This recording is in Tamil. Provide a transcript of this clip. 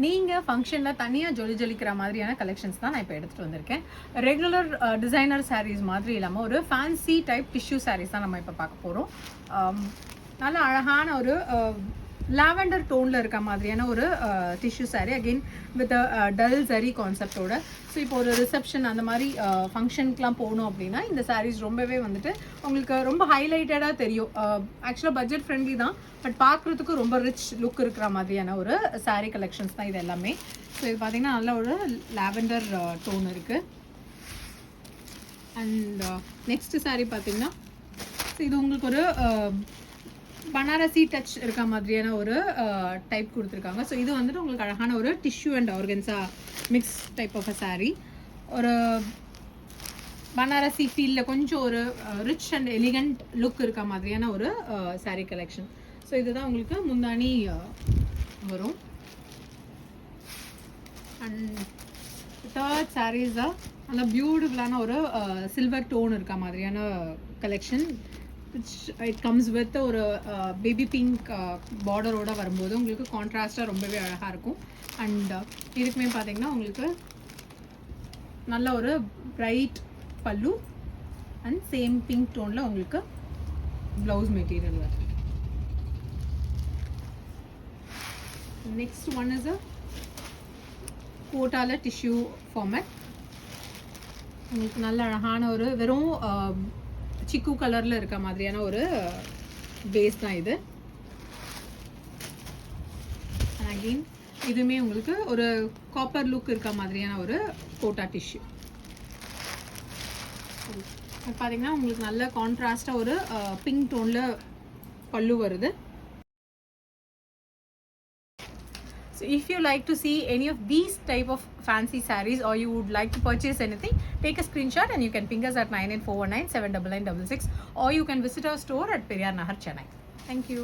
நீங்கள் ஃபங்க்ஷனில் தனியாக ஜொலிக்கிற மாதிரியான கலெக்ஷன்ஸ் தான் நான் இப்போ எடுத்துகிட்டு வந்திருக்கேன். ரெகுலர் டிசைனர் சாரீஸ் மாதிரி இல்லாமல் ஒரு ஃபேன்சி டைப் டிஷ்யூ சாரீஸ் தான் நம்ம இப்போ பார்க்க போகிறோம். நல்ல அழகான ஒரு லாவெண்டர் டோனில் இருக்க மாதிரியான ஒரு tissue sari, again with dull சரி கான்செப்டோட. ஸோ இப்போ ஒரு ரிசப்ஷன் அந்த மாதிரி ஃபங்க்ஷனுக்குலாம் போகணும் அப்படின்னா இந்த சாரீஸ் ரொம்பவே வந்துட்டு உங்களுக்கு ரொம்ப ஹைலைட்டடாக தெரியும். ஆக்சுவலாக பட்ஜெட் ஃப்ரெண்ட்லி தான், பட் பார்க்குறதுக்கு ரொம்ப ரிச் லுக் இருக்கிற மாதிரியான ஒரு சாரீ கலெக்ஷன்ஸ் தான் இது எல்லாமே. ஸோ இது பார்த்திங்கன்னா நல்ல ஒரு லாவெண்டர் டோன் இருக்குது. அண்ட் நெக்ஸ்ட் சாரீ பார்த்திங்கன்னா இது உங்களுக்கு ஒரு பனாரசி டச் இருக்க மாதிரியான ஒரு டைப் கொடுத்துருக்காங்க. ஸோ இது வந்துட்டு உங்களுக்கு அழகான ஒரு tissue and organza mix type of a sari. ஒரு பனாரசி ஃபீல்டில் கொஞ்சம் ஒரு ரிச் அண்ட் எலிகண்ட் லுக் இருக்க மாதிரியான ஒரு சாரீ கலெக்ஷன். ஸோ இதுதான் உங்களுக்கு முந்தானி வரும். அண்ட் தேர்ட் சாரீஸ் தான் நல்லா பியூட்டிஃபுல்லான ஒரு சில்வர் டோன் இருக்க மாதிரியான கலெக்ஷன். இட் கம்ஸ் வித் ஒரு பேபி பிங்க் பார்டரோட வரும்போது உங்களுக்கு கான்ட்ராஸ்டாக ரொம்பவே அழகாக இருக்கும். அண்ட் இதுக்குமே பார்த்தீங்கன்னா உங்களுக்கு நல்ல ஒரு பிரைட் பல்லு அண்ட் சேம் பிங்க் டோனில் உங்களுக்கு ப்ளவுஸ் மெட்டீரியல் வருது. நெக்ஸ்ட் ஒன் இஸ் அ கோட்டால டிஷ்யூ ஃபார்மேட். உங்களுக்கு நல்ல அழகான ஒரு வெறும் சிக்கு கலரில் இருக்க மாதிரியான ஒரு பேஸ் தான் இது. அகெயின் இதுவுமே உங்களுக்கு ஒரு காப்பர் லுக் இருக்க மாதிரியான ஒரு கோட்டா டிஷ்யூ. பார்த்தீங்கன்னா உங்களுக்கு நல்ல கான்ட்ராஸ்டாக ஒரு பிங்க் டோனில் பல்லு வருது. So if you like to see any of these type of fancy sarees or you would like to purchase anything, take a screenshot and you can ping us at 98419 79966 or you can visit our store at Periyar Nahar, Chennai. Thank you.